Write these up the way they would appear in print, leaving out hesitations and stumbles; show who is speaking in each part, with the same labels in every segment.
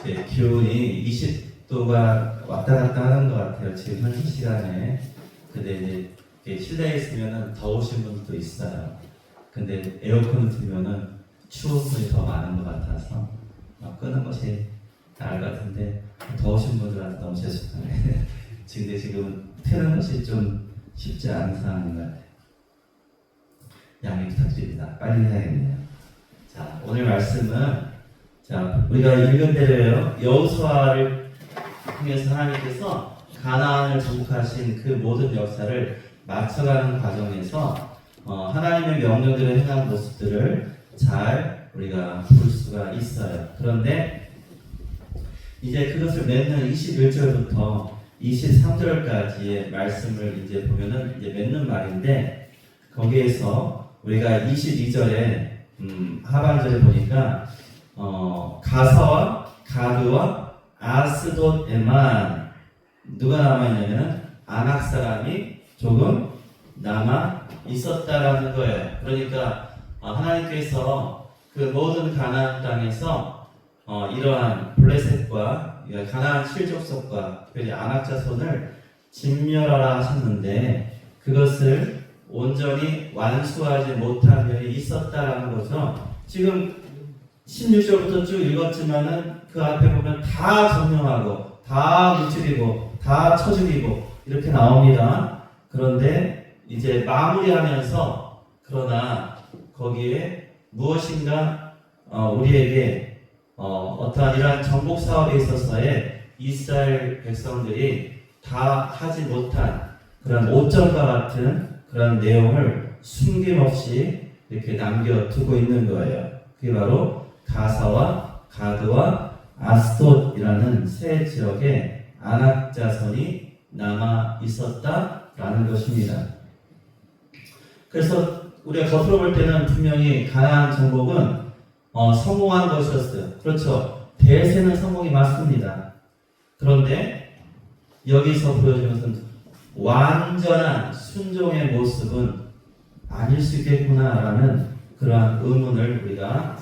Speaker 1: 기온이 20도가 왔다 갔다 하는 것 같아요. 지금 현재 시간에. 근데 이제 실내에 있으면은 더우신 분들도 있어요. 근데 에어컨을 틀면은 추운 분이 더 많은 것 같아서 끄는 것이 나을 것 같은데 더우신 분들한테 너무 죄송하네. 지금 트는 것이 좀 쉽지 않은 상황인 것 같아요. 양해 부탁드립니다. 빨리 해야겠네요. 자, 오늘 말씀은 우리가 읽은 대로요. 여호수아를 통해서 하나님께서 가나안을 정복하신 그 모든 역사를 맞춰가는 과정에서 하나님의 명령대로 행한 모습들을 잘 우리가 볼 수가 있어요. 그런데 이제 그것을 맺는 21절부터 23절까지의 말씀을 이제 보면은 이제 맺는 말인데 거기에서 우리가 22절에 하반절에 보니까 가사와 가드와 아스돗에만 누가 남아있냐면 아낙 사람이 조금 남아 있었다라는 거예요. 그러니까 하나님께서 그 모든 가나안 땅에서 이러한 블레셋과 가나안 7족속과 특별히 아낙 자손을 진멸하라 하셨는데 그것을 온전히 완수하지 못한 면이 있었다라는 거죠. 지금 16절부터 쭉 읽었지만은 그 앞에 보면 다 점령하고 다 무찌르고 다 쳐죽이고 이렇게 나옵니다. 그런데 이제 마무리하면서 그러나 거기에 무엇인가 우리에게 어떠한 이러한 정복 사업에 있어서의 이스라엘 백성들이 다 하지 못한 그런 오점과 같은 그런 내용을 숨김없이 이렇게 남겨두고 있는 거예요. 그게 바로 가사와 가드와 아스돗이라는 세 지역에 아낙 자손이 남아 있었다라는 것입니다. 그래서 우리가 겉으로 볼 때는 분명히 가나안 정복은 성공한 것이었어요. 그렇죠. 대세는 성공이 맞습니다. 그런데 여기서 보여주는 것은 완전한 순종의 모습은 아닐 수 있겠구나라는 그러한 의문을 우리가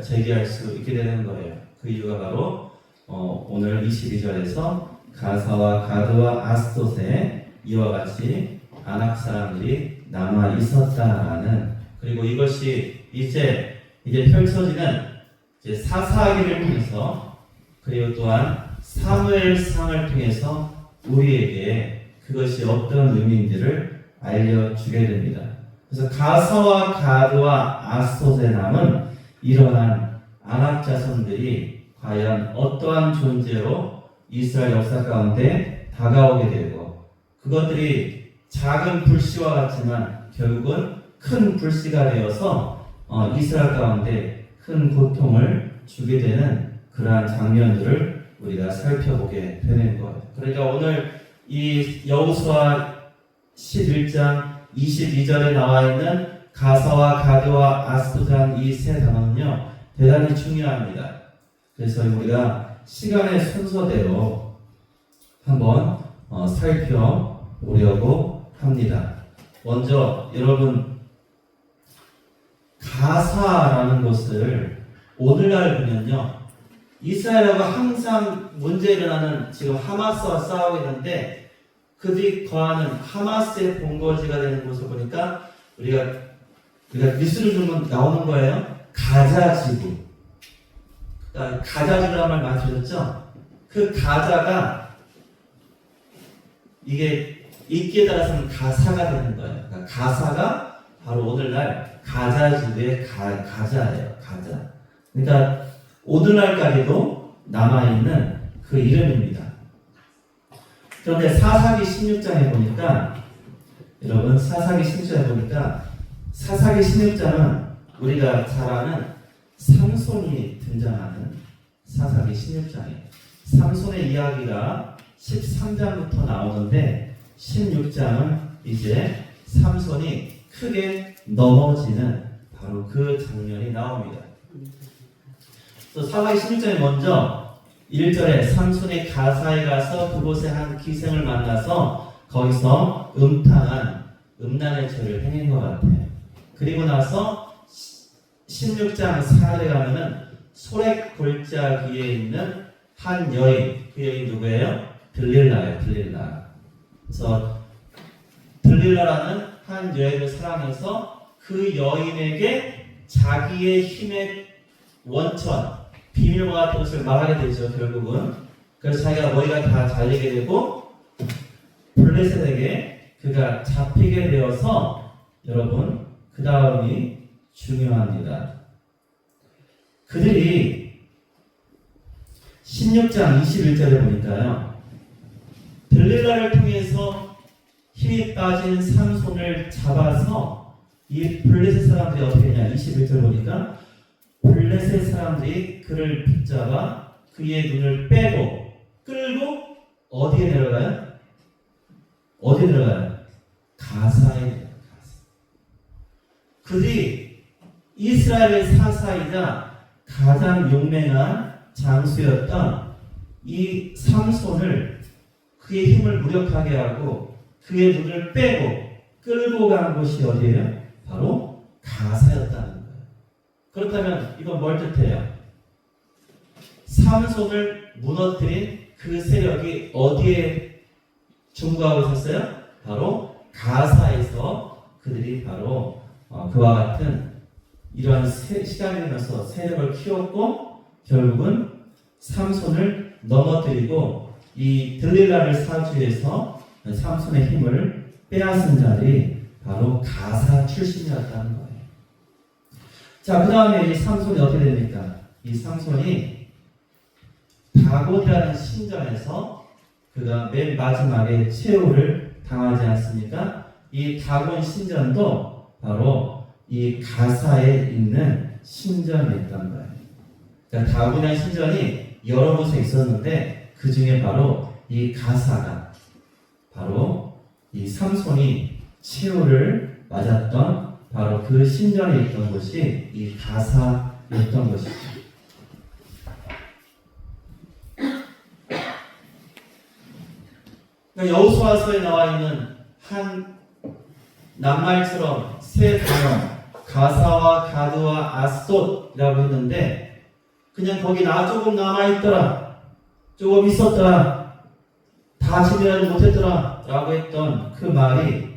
Speaker 1: 제기할 수 있게 되는 거예요. 그 이유가 바로 오늘 22절에서 가사와 가드와 아스돗에 이와 같이 아낙 사람들이 남아 있었다라는 그리고 이것이 이제 펼쳐지는 이제 사사기를 통해서 그리고 또한 사무엘상을 통해서 우리에게 그것이 어떤 의미인지를 알려주게 됩니다. 그래서 가사와 가드와 아스돗에 남은 이러한 아낙 자손들이 과연 어떠한 존재로 이스라엘 역사 가운데 다가오게 되고 그것들이 작은 불씨와 같지만 결국은 큰 불씨가 되어서 이스라엘 가운데 큰 고통을 주게 되는 그러한 장면들을 우리가 살펴보게 되는 거예요. 그러니까 오늘 이 여호수아 11장 22절에 나와 있는 가사와 가드와 아스돗 이 세 단어는요 대단히 중요합니다. 그래서 우리가 시간의 순서대로 한번 살펴보려고 합니다. 먼저 여러분 가사라는 것을 오늘날 보면요 이스라엘하고 항상 문제 일어나는 지금 하마스와 싸우고 있는데 그들이 거하는 하마스의 본거지가 되는 곳을 보니까 우리가 뉴스를 주면 나오는 거예요. 가자지구. 가자지구라는 말 많이 들었죠? 그 가자가 이게 읽기에 따라서는 가사가 되는 거예요. 그러니까 가사가 바로 오늘날 가자지구의 가자예요. 가자. 그러니까 오늘날까지도 남아있는 그 이름입니다. 그런데 사사기 16장에 보니까 여러분 사사기 16장은 우리가 잘 아는 삼손이 등장하는 사사기 16장이에요. 삼손의 이야기가 13장부터 나오는데 16장은 이제 삼손이 크게 넘어지는 바로 그 장면이 나옵니다. 그래서 사사기 16장에 먼저 1절에 삼손이 가사에 가서 그곳에 한 기생을 만나서 거기서 음란의 죄를 행한 것 같아요. 그리고 나서 16장 4절에 가면은 소렉 골짜기에 있는 한 여인, 그 여인 누구예요? 들릴라예요. 들릴라. 그래서 들릴라라는 한 여인을 사랑해서 그 여인에게 자기의 힘의 원천, 비밀과 같은 것을 말하게 되죠. 결국은. 그래서 자기가 머리가 다 잘리게 되고 블레셋에게 그가 잡히게 되어서 여러분 그 다음이 중요합니다. 그들이 16장 21절에 보니까요. 들릴라를 통해서 힘이 빠진 삼손을 잡아서 이 블레셋 사람들이 어떻게 했냐. 21절 보니까 블레셋 사람들이 그를 붙잡아 그의 눈을 빼고 끌고 어디에 내려가요? 어디에 내려가요? 가사에 내려가요. 그들이 이스라엘의 사사이자 가장 용맹한 장수였던 이 삼손을 그의 힘을 무력하게 하고 그의 눈을 빼고 끌고 간 곳이 어디예요? 바로 가사였다는 거예요. 그렇다면 이건 뭘 뜻해요? 삼손을 무너뜨린 그 세력이 어디에 중구하고 있었어요? 바로 가사에서 그들이 바로 그와 같은 이러한 시간이 흐르면서 세력을 키웠고 결국은 삼손을 넘어뜨리고 이 들릴라를 사주해서 삼손의 힘을 빼앗은 자들이 바로 가사 출신이었다는 거예요. 자, 그 다음에 이 삼손이 어떻게 됩니까? 이 삼손이 다곤이라는 신전에서 그가 맨 마지막에 최후를 당하지 않습니까? 이 다곤 신전도 바로 이 가사에 있는 신전이었던 거예요. 그러니까 다곤이라는 신전이 여러 곳에 있었는데 그 중에 바로 이 가사가 바로 이 삼손이 최후를 맞았던 바로 그 신전에 있던 곳이 이 가사였던 것이죠. 그러니까 여호수아서에 나와 있는 한 낱말처럼 세 단어 가사와 가드와 아스돗이라고 했는데 그냥 거기 나 조금 남아있더라, 조금 있었더라, 다 지내지 못했더라 라고 했던 그 말이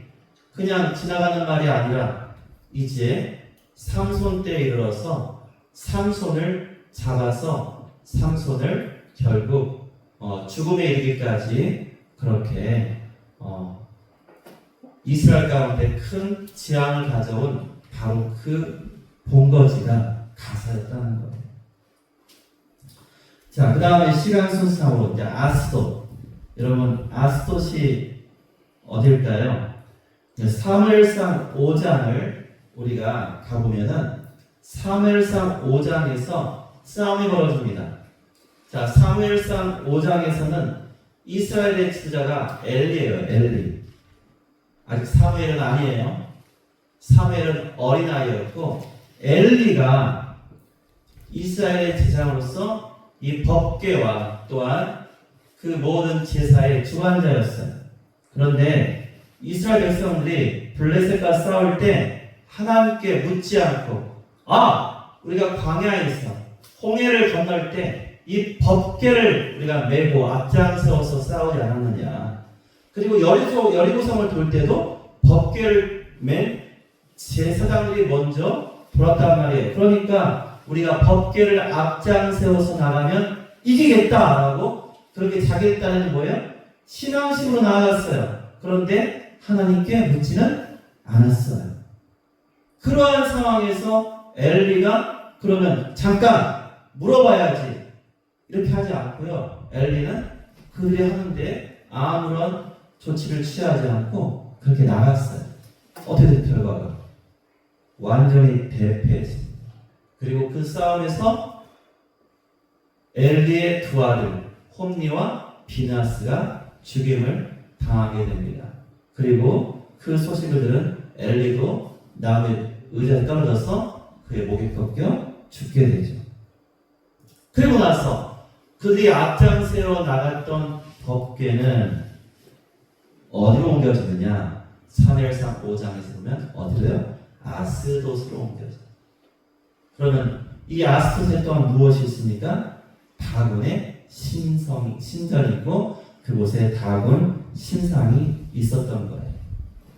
Speaker 1: 그냥 지나가는 말이 아니라 이제 삼손 때에 이르러서 삼손을 잡아서 삼손을 결국 죽음에 이르기까지 그렇게 이스라엘 가운데 큰 재앙을 가져온 바로 그 본거지가 가사였다는 거예요. 자, 그 다음에 시간 순서상으로 이제 아스돗. 여러분, 아스돗이 어딜까요? 사무엘상 5장을 우리가 가보면은 사무엘상 5장에서 싸움이 벌어집니다. 자, 사무엘상 5장에서는 이스라엘의 지도자가 엘리예요. 엘리. 아직 사무엘은 아니에요. 사무엘은 어린아이였고 엘리가 이스라엘의 제사장으로서 이 법궤와 또한 그 모든 제사의 주관자였어요. 그런데 이스라엘 백성들이 블레셋과 싸울 때 하나님께 묻지 않고 우리가 광야에서 홍해를 건널 때 이 법궤를 우리가 메고 앞장세워서 싸우지 않았느냐. 그리고 여리고성을 돌 때도 법궤를 맨 제사장들이 먼저 돌았단 말이에요. 그러니까 우리가 법궤를 앞장세워서 나가면 이기겠다라고 그렇게 자기의 딴에는 뭐예요? 신앙심으로 나아갔어요. 그런데 하나님께 묻지는 않았어요. 그러한 상황에서 엘리가 그러면 잠깐 물어봐야지 이렇게 하지 않고요. 엘리는 그들이 하는데 아무런 조치를 취하지 않고 그렇게 나갔어요. 어떻게 된 결과가? 완전히 대패했습니다. 그리고 그 싸움에서 엘리의 두 아들 홈니와 비나스가 죽임을 당하게 됩니다. 그리고 그 소식을 들은 엘리도 나무의 의자에 떨어져서 그의 목이 꺾여 죽게 되죠. 그리고 나서 그들이 앞장세워 나갔던 법궤는 어디로 옮겨지느냐? 사무엘상 5장에서 보면 어디로요? 아스돗으로 옮겨져요. 그러면 이 아스토세 또한 무엇이 있습니까? 다곤의 신전이 있고 그곳에 다곤 신상이 있었던 거예요.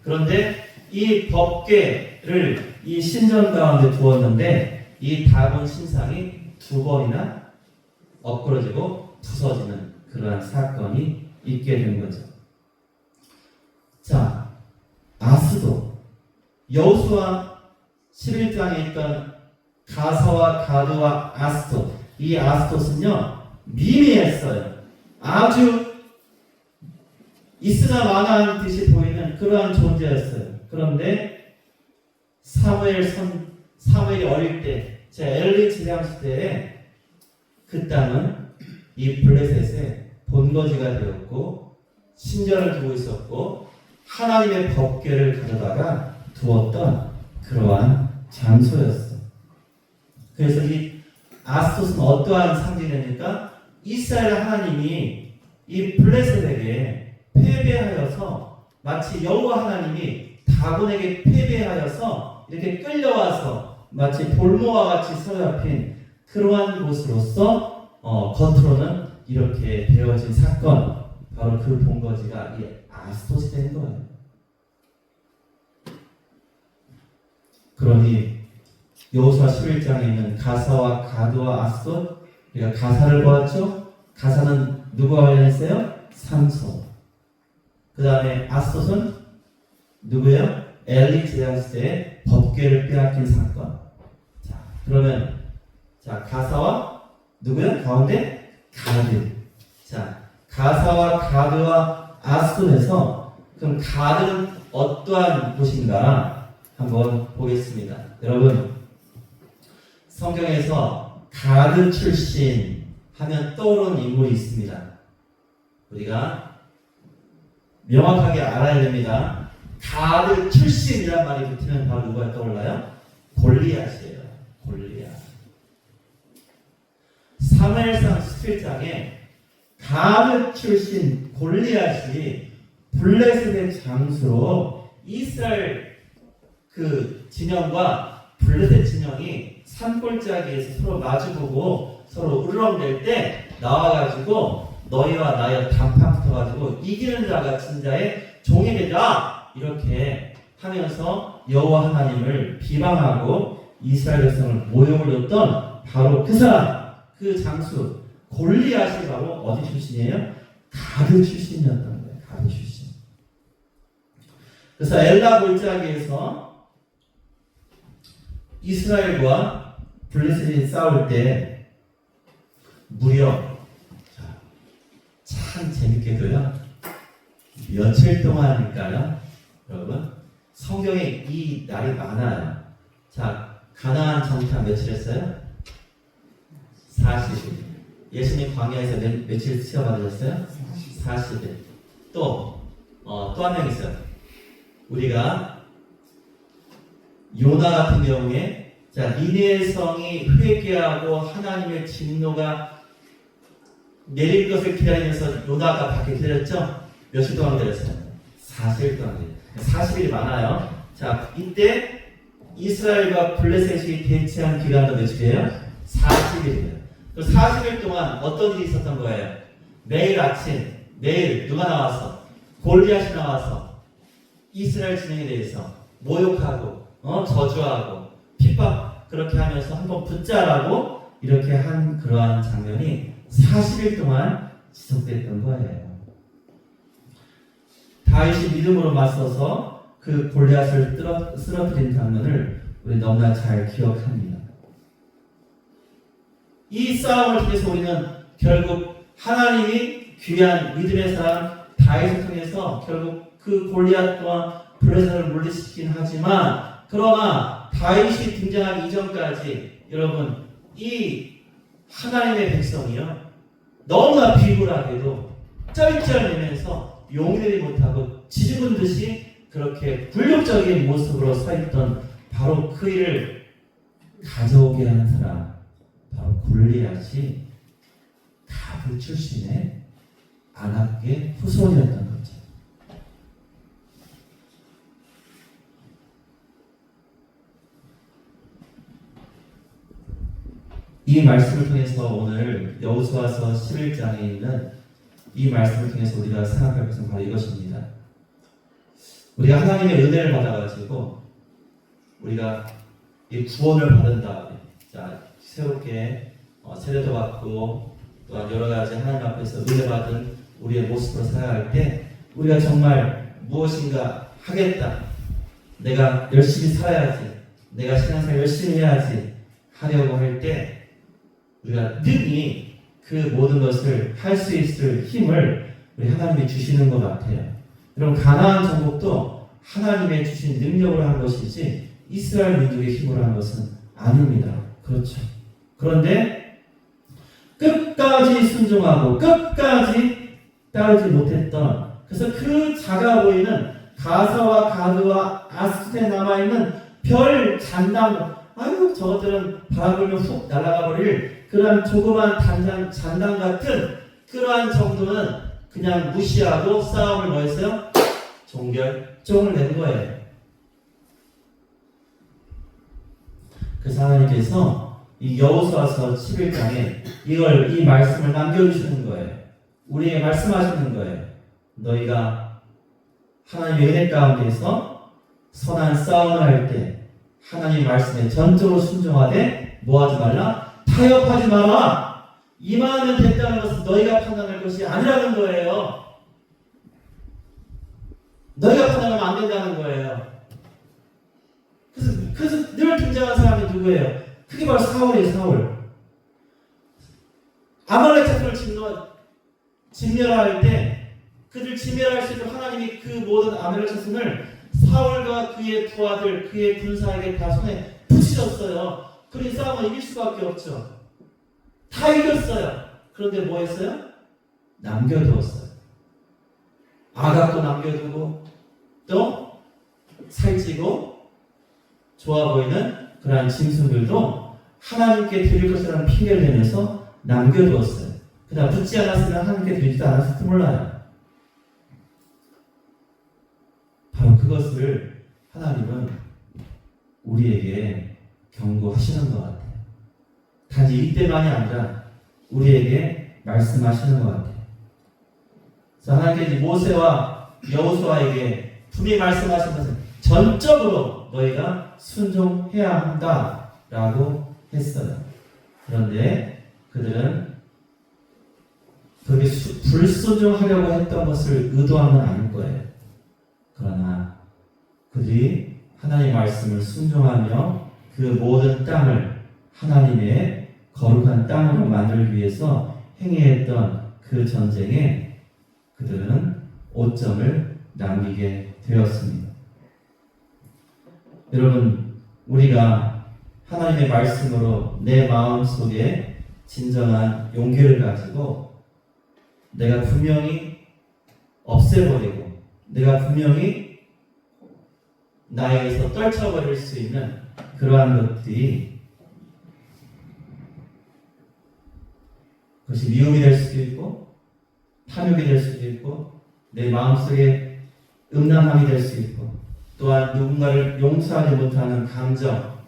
Speaker 1: 그런데 이 법궤를 이 신전 가운데 두었는데 이 다곤 신상이 2번이나 엎그러지고 부서지는 그러한 사건이 있게 된 거죠. 자, 아스도 여호수아 11장에 있던 가사와 가드와 아스돗, 이 아스돗은요 미미했어요. 아주 있으나 마나한 듯이 보이는 그러한 존재였어요. 그런데 사무엘이 어릴 때, 제 엘리 제장 시대에 그 땅은 이 블레셋의 본거지가 되었고 신전을 두고 있었고 하나님의 법궤를 가져다가 두었던 그러한 장소였어요. 그래서 이 아스토스는 어떠한 상징입니까? 이스라엘 하나님이 이 블레셋에게 패배하여서 마치 여호와 하나님이 다곤에게 패배하여서 이렇게 끌려와서 마치 볼모와 같이 서잡힌 그러한 곳으로서 겉으로는 이렇게 되어진 사건, 바로 그 본거지가 이 아스토스 된 거예요. 그러니 여호수아 11장에 있는 가사와 가드와 아스돗, 우리가 가사를 보았죠. 가사는 누구와 관련했어요? 삼손. 그 다음에 아스돗은 누구예요? 엘리 제장 시대에 법궤를 빼앗긴 사건. 자, 그러면 자 가사와 누구예요? 가운데 가드. 자, 가사와 가드와 아스돗에서 그럼 가드는 어떠한 곳인가 한번 보겠습니다. 여러분, 성경에서 가드 출신 하면 떠오르는 인물이 있습니다. 우리가 명확하게 알아야 됩니다. 가드 출신이란 말이 붙으면 바로 누가 떠올라요? 골리앗이에요. 골리앗. 사무엘상 17장에 가드 출신 골리앗이 블레셋의 장수로 이스라엘 그 진영과 블레셋 진영이 산골짜기에서 서로 마주보고 서로 울렁댈 때 나와가지고 너희와 나의 단판 붙어가지고 이기는 자가 진자의 종이 되자 이렇게 하면서 여호와 하나님을 비방하고 이스라엘 백성을 모욕을 줬던 바로 그 사람, 그 장수 골리앗이 바로 어디 출신이에요? 가드 출신이었던 거예요. 가드 출신. 그래서 엘라 골짜기에서 이스라엘과 블레셋이 싸울 때 무려 참 재밌게도요 며칠 동안일까요? 여러분 성경에 이 날이 많아요. 자, 가나안 정탐 며칠 했어요? 40일. 예수님 광야에서 며칠 치료받으셨어요? 40일. 또 한 명 있어요. 우리가 요나 같은 경우에 자, 니느웨 성이 회개하고 하나님의 진노가 내릴 것을 기다리면서 요나가 밖에 기다렸죠? 며칠 동안 기다렸어요? 40일 동안 기다렸어요. 40일이 많아요. 자, 이때 이스라엘과 블레셋이 대치한 기간도 며칠이에요? 40일이에요. 그 40일 동안 어떤 일이 있었던 거예요? 매일 아침, 매일 누가 나와서? 골리앗이 나와서 이스라엘 진영에 대해서 모욕하고 저주하고 핍박 그렇게 하면서 한번 붙자라고 이렇게 한 그러한 장면이 40일 동안 지속됐던 거예요. 다윗이 믿음으로 맞서서 그 골리앗을 쓰러뜨린 장면을 우리 너무나 잘 기억합니다. 이 싸움을 통해서 우리는 결국 하나님이 귀한 믿음의 사람 다윗을 통해서 결국 그 골리앗과 블레셋을 물리치긴 하지만 그러나 다윗이 등장하기 이전까지 여러분 이 하나님의 백성이요 너무나 비굴하게도 쩔쩔매면서 용되지 못하고 지죽은 듯이 그렇게 굴욕적인 모습으로 서 있던 바로 그 일을 가져오게 하는 사람 바로 골리앗이 가드 출신의 아낙의 후손이었던 거죠. 이 말씀을 통해서 오늘 여호수아서 11장에 있는 이 말씀을 통해서 우리가 생각할 것은 바로 이것입니다. 우리가 하나님의 은혜를 받아가지고 우리가 이 구원을 받은 다음에 자 새롭게 세례도 받고 또한 여러 가지 하나님 앞에서 은혜 받은 우리의 모습으로 살아갈 때 우리가 정말 무엇인가 하겠다. 내가 열심히 살아야지. 내가 신앙생활 열심히 해야지. 하려고 할 때 우리가 능히 그 모든 것을 할 수 있을 힘을 우리 하나님이 주시는 것 같아요. 여러분 가나안 정복도 하나님의 주신 능력으로 한 것이지 이스라엘 민족의 힘으로 한 것은 아닙니다. 그렇죠. 그런데 끝까지 순종하고 끝까지 따르지 못했던 그래서 그 작아 보이는 가사와 가드와 아스투에 남아있는 별 잔당 아유 저것들은 바람 불면 훅 날아가 버릴 그러한 조그만 잔당 같은 그러한 정도는 그냥 무시하고 싸움을 뭐 했어요? 종결종을 낸 거예요. 그래서 하나님께서 이 여호수아서 11장에 이 말씀을 남겨주시는 거예요. 우리에게 말씀하시는 거예요. 너희가 하나님의 은혜 가운데서 선한 싸움을 할 때 하나님 말씀에 전적으로 순종하되 뭐하지 말라? 타협하지 마라. 이만하면 됐다는 것은 너희가 판단할 것이 아니라는 거예요. 너희가 판단하면 안 된다는 거예요. 그래서 늘 등장한 사람이 누구예요? 그게 바로 사울이에요. 사울. 아말렉 자손을 진멸할 때 그들 진멸할 수 있도록 하나님이 그 모든 아말렉 자손을 사울과 그의 부하들, 그의 군사에게 다 손에 붙이셨어요. 그러니 싸움을 이길 수밖에 없죠. 다 이겼어요. 그런데 뭐 했어요? 남겨두었어요. 아각도 남겨두고 또 살찌고 좋아 보이는 그러한 짐승들도 하나님께 드릴 것이라는 핑계를 대면서 남겨두었어요. 그다음 붙지 않았으면 하나님께 드리지도 않았을지 몰라요. 바로 그것을 하나님은 우리에게 경고하시는 것 같아요. 단지 이때만이 아니라 우리에게 말씀하시는 것 같아요. 그래서 하나님께서 모세와 여호수아에게 분명히 말씀하신 것은 전적으로 너희가 순종해야 한다라고 했어요. 그런데 그들은 그렇게 불순종하려고 했던 것을 의도한 건 아닐 거예요. 그러나 그들이 하나님의 말씀을 순종하며 그 모든 땅을 하나님의 거룩한 땅으로 만들기 위해서 행해했던 그 전쟁에 그들은 오점을 남기게 되었습니다. 여러분, 우리가 하나님의 말씀으로 내 마음속에 진정한 용기를 가지고 내가 분명히 없애버리고 내가 분명히 나에게서 떨쳐버릴 수 있는 그러한 것들이 그것이 미움이 될 수도 있고 탐욕이 될 수도 있고 내 마음속에 음란함이 될 수 있고 또한 누군가를 용서하지 못하는 감정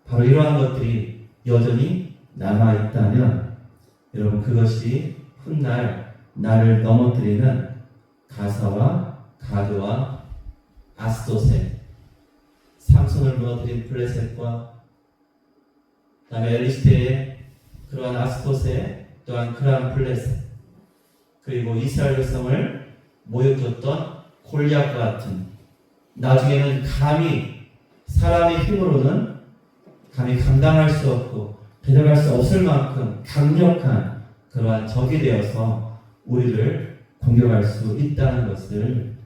Speaker 1: 바로 이러한 것들이 여전히 남아있다면 여러분 그것이 훗날 나를 넘어뜨리는 가사와 가드와 아스토셋 삼손을 무너뜨린 블레셋과 그 다음에 엘리시테의 그러한 아스토셋 또한 그러한 블레셋 그리고 이스라엘 백성을 모욕줬던 골리앗과 같은 나중에는 감히 사람의 힘으로는 감히 감당할 수 없고 대적할 수 없을 만큼 강력한 그러한 적이 되어서 우리를 공격할 수 있다는 것을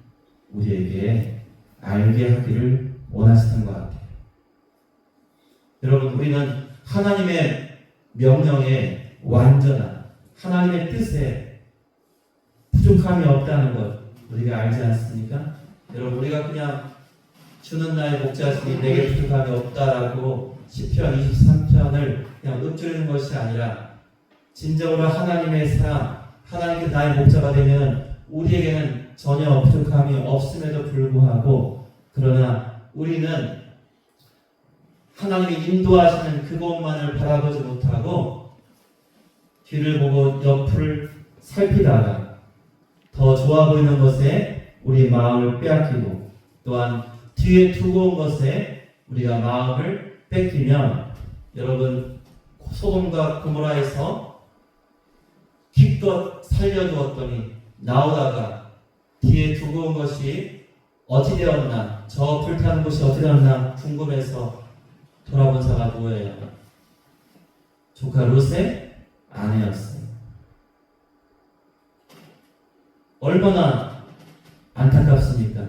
Speaker 1: 우리에게 알게 하기를 원하시는 것 같아요. 여러분 우리는 하나님의 명령에 완전한 하나님의 뜻에 부족함이 없다는 것 우리가 알지 않습니까? 여러분 우리가 그냥 주는 나의 목자시니 내게 부족함이 없다라고 시편 23편을 그냥 읊조리는 것이 아니라 진정으로 하나님의 사람 하나님께 나의 목자가 되면 우리에게는 전혀 부족함이 없음에도 불구하고 그러나 우리는 하나님이 인도하시는 그곳만을 바라보지 못하고 뒤를 보고 옆을 살피다가 더 좋아 보이는 것에 우리 마음을 빼앗기고 또한 뒤에 두고 온 것에 우리가 마음을 뺏기면 여러분 소돔과 고모라에서 기껏 살려두었더니 나오다가 뒤에 두고 온 것이 어찌 되었나 저 불타는 곳이 어찌 되었나 궁금해서 돌아본 자가 누구예요? 조카 롯의 아내였어요. 얼마나 안타깝습니까?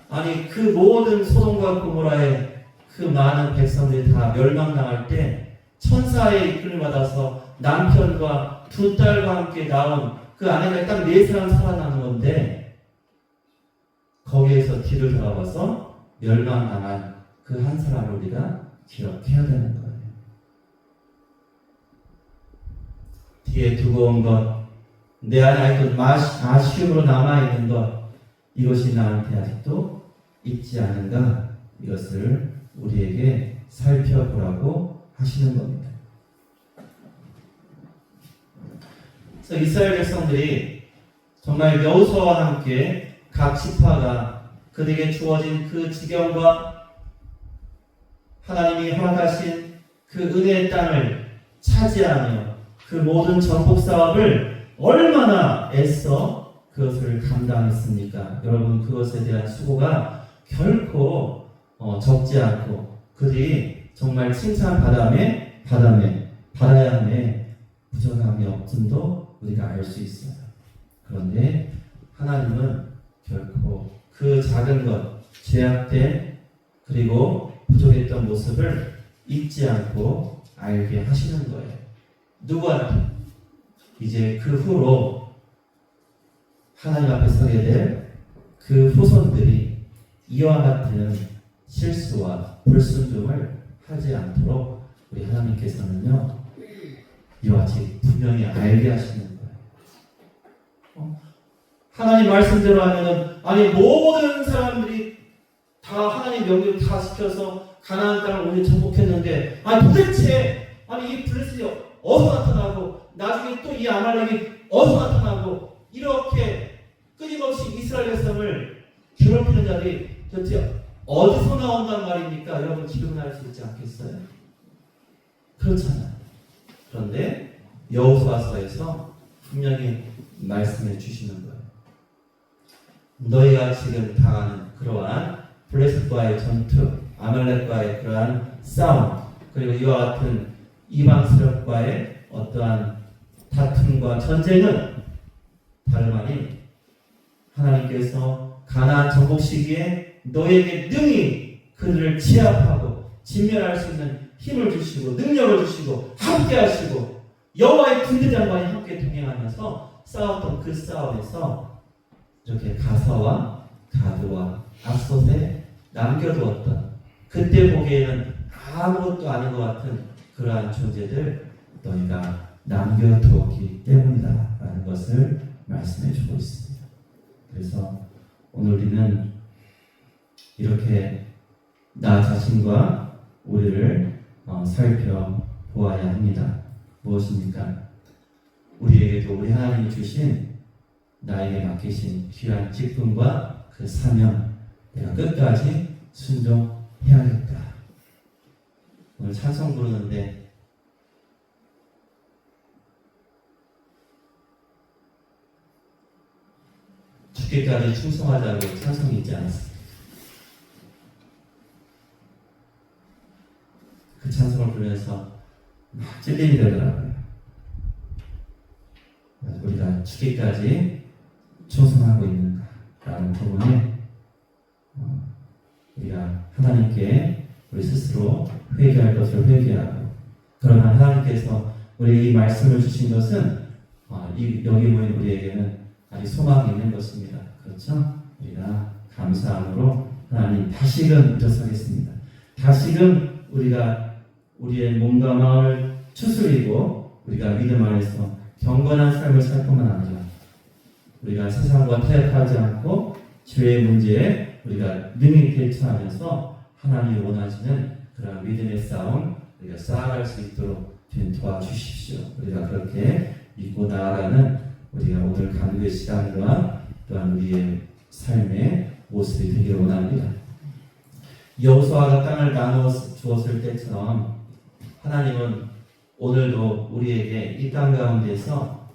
Speaker 1: 아니 그 모든 소돔과 고모라의 그 많은 백성들이 다 멸망당할 때 천사의 이끌을 받아서 남편과 두 딸과 함께 나온 그 아내가 딱 4사람 살아나는 건데 거기에서 뒤를 돌아봐서 멸망당한 그 한 사람을 우리가 기억해야 되는 거예요. 뒤에 두고 온 것, 내 안에 아직도 아쉬움으로 남아있는 것, 이것이 나한테 아직도 있지 않은가? 이것을 우리에게 살펴보라고 하시는 겁니다. 그래서 이스라엘 백성들이 정말 여호수아와 함께 각 지파가 그들에게 주어진 그 지경과 하나님이 허락하신 그 은혜의 땅을 차지하며 그 모든 정복 사업을 얼마나 애써 그것을 감당했습니까? 여러분 그것에 대한 수고가 결코 적지 않고 그들이 정말 받아야 함에 부족함이 없음도 우리가 알 수 있어요. 그런데 하나님은 결코 그 작은 것, 죄악된 그리고 부족했던 모습을 잊지 않고 알게 하시는 거예요. 누구한테? 이제 그 후로 하나님 앞에 서게 될 그 후손들이 이와 같은 실수와 불순종을 하지 않도록 우리 하나님께서는요 이와 같이 분명히 알게 하시는 거예요. 하나님 말씀대로 하면은 아니 모든 사람들이 다 하나님 명령을 다 시켜서 가나안 땅을 오늘 정복했는데 아니 도대체 아니 이 블레셋이 어디서 나타나고 나중에 또 이 아말렉이 어디서 나타나고 이렇게 끊임없이 이스라엘 백성을 괴롭히는 자들이 도대체 어디서 나온단 말입니까? 여러분 기도할 수 있지 않겠어요? 그렇잖아요. 그런데 여호수아서에서 분명히 말씀해 주시는 거예요. 너희가 지금 당하는 그러한 블레셋과의 전투, 아말렉과의 그러한 싸움, 그리고 이와 같은 이방 세력과의 어떠한 다툼과 전쟁은 다름 아닌 하나님께서 가나안 정복 시기에 너에게 능히 그들을 제압하고 진멸할 수 있는 힘을 주시고 능력을 주시고 함께 하시고 여호와의 군대 장관이 함께 동행하면서 싸웠던 그 싸움에서 이렇게 가사와 가드와 압솥에 남겨두었던 그때 보기에는 아무것도 아닌 것 같은 그러한 존재들 너희가 남겨두었기 때문이다 라는 것을 말씀해 주고 있습니다. 그래서 오늘 우리는 이렇게 나 자신과 우리를 살펴보아야 합니다. 무엇입니까? 우리에게도 우리 하나님이 주신 나에게 맡기신 귀한 직분과 그 사명 내가 끝까지 순종해야겠다. 오늘 찬송 부르는데 죽기까지 충성하자고 찬송이 있지 않았습니까? 그 찬송을 부르면서 막 찔림이 되더라고요. 우리가 죽기까지 충성하고 있는가라는 부분에 우리가 하나님께 우리 스스로 회개할 것을 회개하고 그러나 하나님께서 우리 이 말씀을 주신 것은 여기 모인 우리에게는 아직 소망이 있는 것입니다. 그렇죠? 우리가 감사함으로 하나님 다시금 일어서겠습니다. 다시금 우리가 우리의 몸과 마음을 추스리고 우리가 믿음 안에서 경건한 삶을 살 뿐만 아니라 우리가 세상과 타협하지 않고 죄의 문제에 우리가 능히 대처하면서 하나님이 원하시는 그런 믿음의 싸움 우리가 쌓아갈 수 있도록 도와주십시오. 우리가 그렇게 믿고 나아가는 우리가 오늘 간구의 시간과 또한 우리의 삶의 모습이 되기를 원합니다. 여호수아가 땅을 나누어 주었을 때처럼 하나님은 오늘도 우리에게 이 땅 가운데서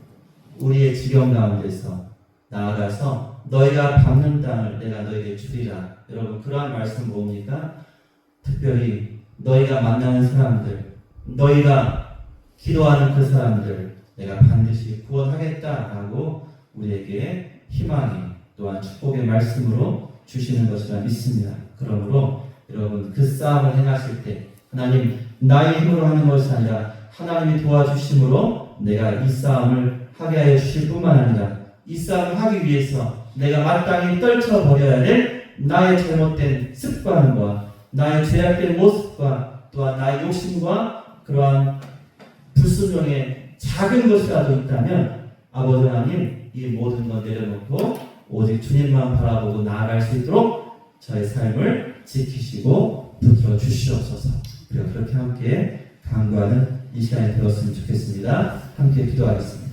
Speaker 1: 우리의 지경 가운데서 나아가서 너희가 밟는 땅을 내가 너에게 주리라. 여러분 그러한 말씀 뭡니까? 특별히 너희가 만나는 사람들, 너희가 기도하는 그 사람들 내가 반드시 구원하겠다라고 우리에게 희망이 또한 축복의 말씀으로 주시는 것이라 믿습니다. 그러므로 여러분 그 싸움을 행하실 때 하나님 나의 힘으로 하는 것이 아니라 하나님이 도와주심으로 내가 이 싸움을 하게 하여 주실 뿐만 아니라 이 싸움을 하기 위해서 내가 마땅히 떨쳐버려야 될 나의 잘못된 습관과 나의 죄악된 모습과 또한 나의 욕심과 그러한 불순종의 작은 것이라도 있다면 아버지 하나님 이 모든 것 내려놓고 오직 주님만 바라보고 나아갈 수 있도록 저의 삶을 지키시고 붙들어 주시옵소서. 우리가 그렇게 함께 간구하는 이 시간이 되었으면 좋겠습니다. 함께 기도하겠습니다.